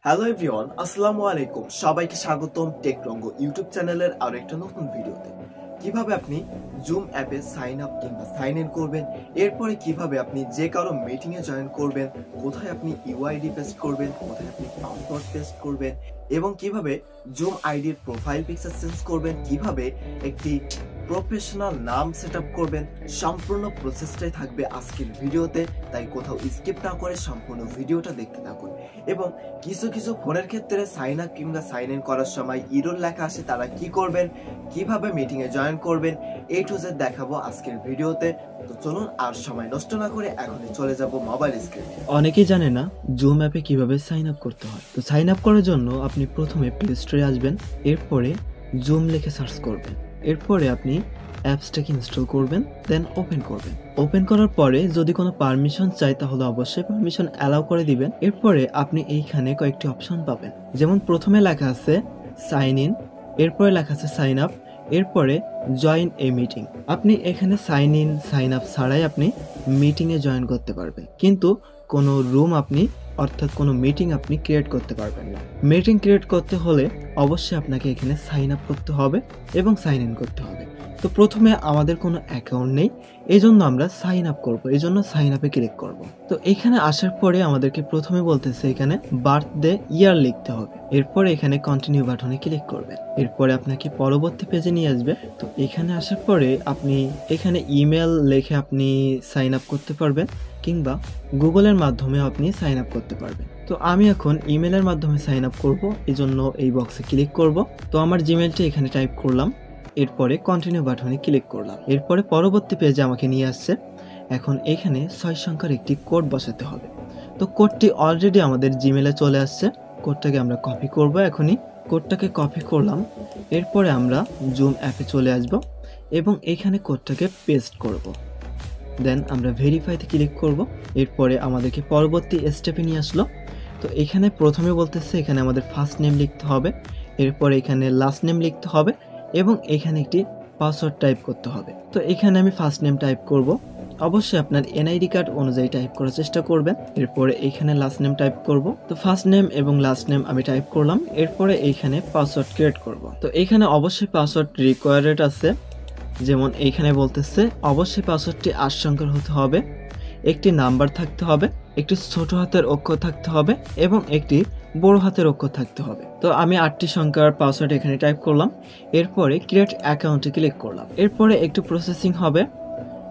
Hello everyone, আসসালামু আলাইকুম। সবাইকে স্বাগতম টেকরঙ্গ ইউটিউব চ্যানেলের আরো একটা নতুন ভিডিওতে। কিভাবে আপনি জুম অ্যাপে সাইন আপ কিংবা সাইন ইন করবেন, এরপরে কিভাবে আপনি যে কারো মিটিং এ জয়েন করবেন, কোথায় আপনি ইউআইডি পেস্ট করবেন, কোথায় আপনি পাসওয়ার্ড পেস্ট করবেন এবং কিভাবে জুম আইডির প্রোফাইল পিকচার চেঞ্জ করবেন, কিভাবে একটি প্রফেশনাল নাম সেটআপ করবেন, সম্পূর্ণ প্রসেসটাই থাকবে আজকের ভিডিওতে। তাই কোথাও স্কিপ না করে সম্পূর্ণ ভিডিওটা দেখতে থাকুন। এবং কিছু কিছু ফোনের ক্ষেত্রে সাইন আপ কিংবা সাইন ইন করার সময় ইরর লেখা আসে, তারা কি করবেন, কিভাবে মিটিং এ জয়েন করবেন, A to Z দেখাবো আজকের ভিডিওতে। তো চলুন আর সময় নষ্ট না করে এখনই চলে যাব মোবাইল স্ক্রিনে। অনেকেই জানে না জুম অ্যাপে কিভাবে সাইন আপ করতে হয়। তো সাইন আপ করার জন্য আপনি প্রথমে প্লে স্টোরে আসবেন, এরপরে জুম লিখে সার্চ করবেন, এরপরে আপনি অ্যাপসটাকে ইনস্টল করবেন, দেন ওপেন করবেন। ওপেন করার পরে যদি কোনো পারমিশন চাই তাহলে অবশ্যই পারমিশন অ্যালাউ করে দিবেন। এরপরে আপনি এইখানে কয়েকটি অপশন পাবেন, যেমন প্রথমে লেখা আছে সাইন ইন, এরপরে লেখা আছে সাইন আপ, এরপরে জয়েন এ মিটিং। আপনি এখানে সাইন ইন সাইন আপ ছাড়াই আপনি মিটিংয়ে জয়েন করতে পারবেন, কিন্তু কোনো রুম আপনি অর্থাৎ কোনো মিটিং আপনি ক্রিয়েট করতে পারবেন না। মিটিং ক্রিয়েট করতে হলে অবশ্যই আপনাকে এখানে সাইন আপ করতে হবে এবং সাইন ইন করতে হবে। তো প্রথমে আমাদের কোনো অ্যাকাউন্ট নেই, এই জন্য আমরা সাইন আপ করবো, এই জন্য সাইন আপে ক্লিক করব। তো এখানে আসার পরে আমাদেরকে প্রথমে বলতেছে এখানে বার্থডে ইয়ার লিখতে হবে, এরপরে এখানে কন্টিনিউ বাটনে ক্লিক করবেন, এরপরে আপনাকে পরবর্তী পেজে নিয়ে আসবে। তো এখানে আসার পরে আপনি এখানে ইমেল লিখে আপনি সাইন আপ করতে পারবেন, কিংবা গুগলের মাধ্যমে আপনি সাইন আপ করতে পারবেন। তো আমি এখন ইমেলের মাধ্যমে সাইন আপ করবো, এই জন্য এই বক্সে ক্লিক করব। তো আমার জিমেলটা এখানে টাইপ করলাম, এরপরে কন্টিনিউ বাটনে ক্লিক করলাম, এরপরে পরবর্তী পেজে আমাকে নিয়ে আসছে। এখন এখানে 6 সংখ্যার একটি কোড বসাতে হবে। তো কোডটি অলরেডি আমাদের জিমেলে চলে আসছে, কোডটাকে আমরা কপি করব। এখনই কোডটাকে কপি করলাম, এরপরে আমরা জুম অ্যাপে চলে আসব এবং এখানে কোডটাকে পেস্ট করব। দেন আমরা ভেরিফাইতে ক্লিক করব, এরপরে আমাদেরকে পরবর্তী স্টেপে নিয়ে আসলো। তো এখানে প্রথমে বলতেছে এখানে আমাদের ফার্স্ট নেম লিখতে হবে, এরপরে এখানে লাস্ট নেম লিখতে হবে এবং এখানে একটি পাসওয়ার্ড টাইপ করতে হবে। তো এখানে আমি ফার্স্ট নেম টাইপ করব, অবশ্যই আপনার এনআইডি কার্ড অনুযায়ী টাইপ করার চেষ্টা করবেন। এরপরে এইখানে লাস্ট নেম টাইপ করব। তো ফার্স্ট নেম এবং লাস্ট নেম আমি টাইপ করলাম, এরপরে এইখানে পাসওয়ার্ড ক্রিয়েট করব। তো এখানে অবশ্যই পাসওয়ার্ড রিকোয়ার্ড আছে, যেমন এইখানে বলতেছে অবশ্যই পাসওয়ার্ডটি 8 সংখ্যার হতে হবে, একটি নাম্বার থাকতে হবে, একটি ছোট হাতের অক্ষর থাকতে হবে এবং একটি বড় হাতের অক্ষর থাকতে হবে। তো আমি 8টি সংখ্যার পাসওয়ার্ড এখানে টাইপ করলাম, এরপরে ক্রিয়েট অ্যাকাউন্টে ক্লিক করলাম, এরপরে একটু প্রসেসিং হবে,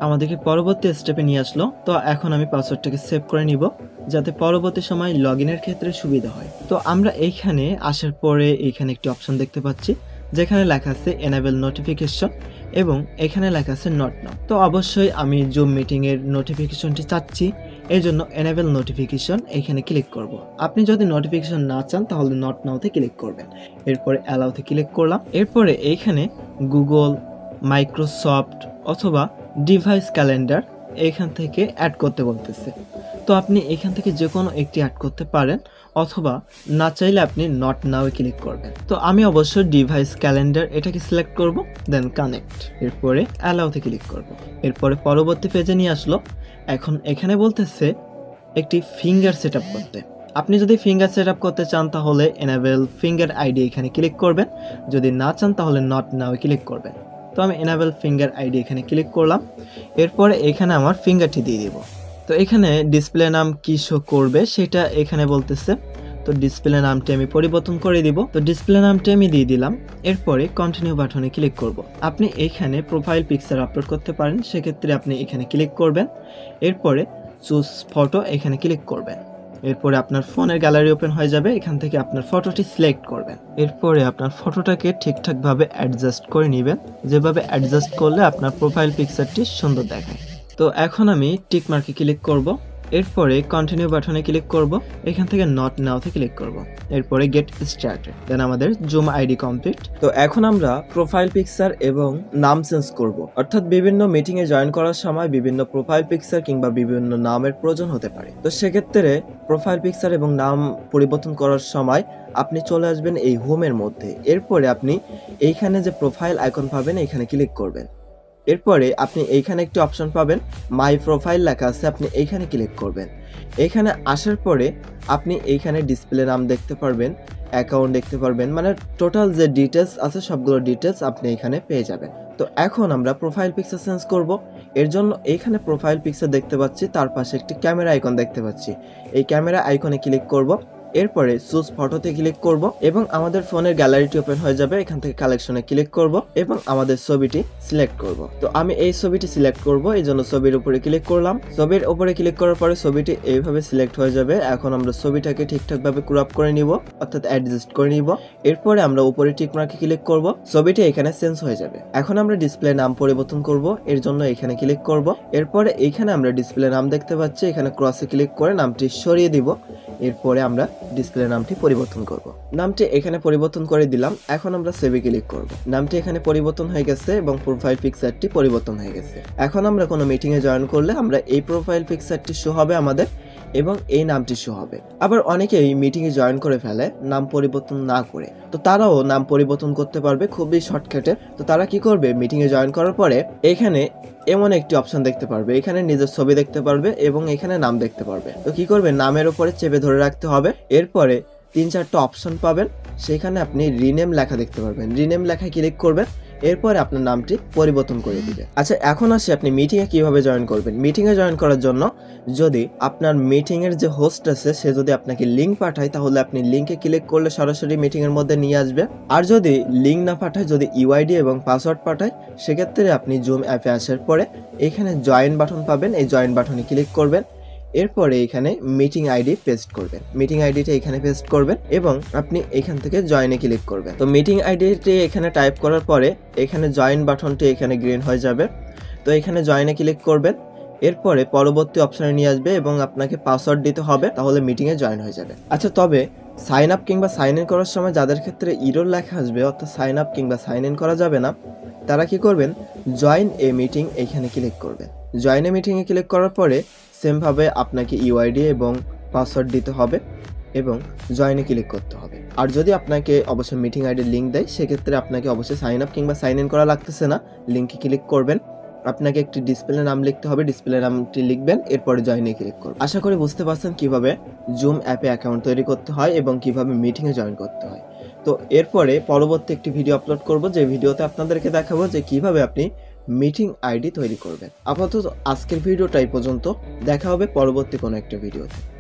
আমাদেরকে পরবর্তী স্টেপে নিয়ে আসলো। তো এখন আমি পাসওয়ার্ডটাকে সেভ করে নিব, যাতে পরবর্তী সময় লগ ইনের ক্ষেত্রে সুবিধা হয়। তো আমরা এইখানে আসার পরে এইখানে একটি অপশন দেখতে পাচ্ছি, যেখানে লেখা আছে এনেবল নোটিফিকেশন এবং এখানে লেখা আছে নট নাও। তো অবশ্যই আমি জুম মিটিং এর নোটিফিকেশনটি চাচ্ছি, এই জন্য এনেবল নোটিফিকেশন এখানে ক্লিক করব। আপনি যদি নোটিফিকেশন না চান তাহলে নট নাওতে ক্লিক করবেন, এরপরে অ্যালাউতে ক্লিক করলাম, এরপরে এইখানে গুগল, মাইক্রোসফট অথবা ডিভাইস ক্যালেন্ডার এখান থেকে অ্যাড করতে বলতেছে। তো আপনি এখান থেকে যে কোনো একটি অ্যাড করতে পারেন, অথবা না চাইলে আপনি নট নাও এ ক্লিক করবেন। তো আমি অবশ্যই ডিভাইস ক্যালেন্ডার এটাকে সিলেক্ট করব, দেন কানেক্ট, এরপরে অ্যালাউতে ক্লিক করব, এরপরে পরবর্তী পেজে নিয়ে আসলো। এখন এখানে বলতেছে একটি ফিঙ্গার সেটআপ করতে। আপনি যদি ফিঙ্গার সেটআপ করতে চান তাহলে এনেবল ফিঙ্গার আইডি এখানে ক্লিক করবেন, যদি না চান তাহলে নট নাও এ ক্লিক করবেন। তো আমি এনেবল ফিঙ্গার আইডি এখানে ক্লিক করলাম, এরপরে এখানে আমার ফিঙ্গারটি দিয়ে দিব। তো এখানে ডিসপ্লে নাম কি শো করবে সেটা এখানে বলতেছে, তো ডিসপ্লে নামটি আমি পরিবর্তন করে দিব। তো ডিসপ্লে নামটি আমি দিয়ে দিলাম, এরপরে কন্টিনিউ বাটনে ক্লিক করব। আপনি এখানে প্রোফাইল পিকচার আপলোড করতে পারেন, সেক্ষেত্রে আপনি এখানে ক্লিক করবেন, এরপরে চুজ ফটো এখানে ক্লিক করবেন, এরপরে আপনার ফোনের গ্যালারি ওপেন হয়ে যাবে, এখান থেকে আপনার ফটোটি সিলেক্ট করবেন, এরপরে আপনার ফটোটাকে ঠিকঠাকভাবে অ্যাডজাস্ট করে নেবেন, যেভাবে অ্যাডজাস্ট করলে আপনার প্রোফাইল পিকচারটি সুন্দর দেখায়। তো এখন আমি টিক মার্কে ক্লিক করব, এরপরে কন্টিনিউ বাটনে ক্লিক করব, এখান থেকে নট নাওতে ক্লিক করব, এরপরে গেট স্টার্টেড, দেন আমাদের জুম আইডি কমপ্লিট। তো এখন আমরা প্রোফাইল পিকচার এবং নাম চেঞ্জ করব, অর্থাৎ বিভিন্ন মিটিং এ জয়েন করার সময় বিভিন্ন প্রোফাইল পিকচার কিংবা বিভিন্ন নামের প্রয়োজন হতে পারে। তো সেক্ষেত্রে প্রোফাইল পিকচার এবং নাম পরিবর্তন করার সময় আপনি চলে আসবেন এই হোমের মধ্যে, এরপরে আপনি এইখানে যে প্রোফাইল আইকন পাবেন এখানে ক্লিক করবেন, এরপরে আপনি এইখানে একটি অপশন পাবেন, মাই প্রোফাইল লেখা আছে, আপনি এইখানে ক্লিক করবেন। এইখানে আসার পরে আপনি এইখানে ডিসপ্লে নাম দেখতে পারবেন, অ্যাকাউন্ট দেখতে পারবেন, মানে টোটাল যে ডিটেলস আছে সবগুলো ডিটেলস আপনি এখানে পেয়ে যাবেন। তো এখন আমরা প্রোফাইল পিকচার চেঞ্জ করব। এর জন্য এইখানে প্রোফাইল পিকচার দেখতে পাচ্ছি, তার পাশে একটি ক্যামেরা আইকন দেখতে পাচ্ছি, এই ক্যামেরা আইকনে ক্লিক করব। এরপরে চুজ ফটোতে ক্লিক করব এবং আমাদের ফোনের গ্যালারিটি ওপেন হয়ে যাবে। এখান থেকে কালেকশনে ক্লিক করব এবং আমাদের ছবিটি সিলেক্ট করব। তো আমি এই ছবিটি সিলেক্ট করব, এই জন্য ছবির উপরে ক্লিক করলাম। ছবির উপরে ক্লিক করার পরে ছবিটি এইভাবে সিলেক্ট হয়ে যাবে। এখন আমরা ছবিটাকে ঠিকঠাকভাবে ক্রপ করে নিব, অর্থাৎ অ্যাডজাস্ট করে নিব। এরপরে আমরা উপরে টিক মার্কে ক্লিক করব, ছবিটি এখানে চেঞ্জ হয়ে যাবে। এখন আমরা ডিসপ্লে নাম পরিবর্তন করব, এর জন্য এখানে ক্লিক করব। এরপরে এইখানে আমরা ডিসপ্লে নাম দেখতে পাচ্ছি, এখানে ক্রসে ক্লিক করে নামটি সরিয়ে দিব। এরপরে আমরা ডিসপ্লে নামটি পরিবর্তন করব। নামটি এখানে পরিবর্তন করে দিলাম। এখন আমরা সেভে ক্লিক করব। নামটি এখানে পরিবর্তন হয়ে গেছে এবং প্রোফাইল পিকচারটি পরিবর্তন হয়ে গেছে। এখন আমরা কোনো মিটিং এ জয়েন করলে আমরা এই প্রোফাইল পিকচারটি শো হবে আমাদের এবং এই নামটি শো হবে। আবার অনেকেই মিটিং এ জয়েন করে ফেলে নাম পরিবর্তন না করে, তো তারাও নাম পরিবর্তন করতে পারবে খুবই শর্টকাটে। তো তারা কি করবে, মিটিং এ জয়েন করার পরে এখানে এমন একটি অপশন দেখতে পারবে, এখানে নিজের ছবি দেখতে পারবে এবং এখানে নাম দেখতে পারবে। তো কি করবে, নামের উপরে চেপে ধরে রাখতে হবে। এরপরে 3-4টা অপশন পাবেন, সেখানে আপনি রিনেম লেখা দেখতে পারবেন, রিনেম লেখায় ক্লিক করবেন। এরপরে আপনার নামটি পরিবর্তন করে দিবে। আচ্ছা, এখন আসি আপনি মিটিং এ কিভাবে জয়েন করবেন। মিটিং এ জয়েন করার জন্য যদি আপনার মিটিং এর যে হোস্ট আছে সে যদি আপনাকে লিংক পাঠায়, তাহলে আপনি লিংকে ক্লিক করলে সরাসরি মিটিং এর মধ্যে নিয়ে আসবে। আর যদি লিংক না পাঠায়, যদি ইউআইডি এবং পাসওয়ার্ড পাঠায়, সেক্ষেত্রে আপনি জুম অ্যাপে আসার পরে এখানে জয়েন বাটন পাবেন, এই জয়েন বাটনে ক্লিক করবেন। এরপরে এখানে মিটিং আইডি পেস্ট করবেন, মিটিং আইডিটা এখানে পেস্ট করবেন এবং আপনি এখান থেকে জয়েনে ক্লিক করবেন। তো মিটিং আইডিটি এখানে টাইপ করার পরে এখানে জয়েন বাটনটি এখানে গ্রিন হয়ে যাবে। তো এখানে জয়েনে ক্লিক করবেন। এরপরে পরবর্তী অপশনে নিয়ে আসবে এবং আপনাকে পাসওয়ার্ড দিতে হবে, তাহলে মিটিং এ জয়েন হয়ে যাবে। আচ্ছা, তবে সাইন আপ কিংবা সাইন ইন করার সময় যাদের ক্ষেত্রে ইরর লেখা আসবে, অর্থাৎ সাইন আপ কিংবা সাইন ইন করা যাবে না, তারা কি করবেন, জয়েন এ মিটিং এখানে ক্লিক করবেন। জয়েন এ মিটিং এ ক্লিক করার পরে সেমভাবে আপনাকে ইউআইডি এবং পাসওয়ার্ড দিতে হবে এবং জয়েনে ক্লিক করতে হবে। আর যদি আপনাকে অবশ্যই মিটিং আইডির লিঙ্ক দেয়, সেক্ষেত্রে আপনাকে অবশ্যই সাইন আপ কিংবা সাইন ইন করা লাগতেছে না, লিঙ্কে ক্লিক করবেন। আপনাকে একটি ডিসপ্লে নাম লিখতে হবে, ডিসপ্লে নামটি লিখবেন, এরপরে জয়েনে ক্লিক করবেন। আশা করি বুঝতে পারছেন কিভাবে জুম অ্যাপে অ্যাকাউন্ট তৈরি করতে হয় এবং কিভাবে মিটিংয়ে জয়েন করতে হয়। তো এরপরে পরবর্তী একটি ভিডিও আপলোড করব, যে ভিডিওতে আপনাদেরকে দেখাবো যে কিভাবে আপনি মিটিং আইডি তৈরি করবেন। আপাতত আজকের ভিডিওটা এই পর্যন্ত, দেখা হবে পরবর্তী কোনো একটা ভিডিওতে।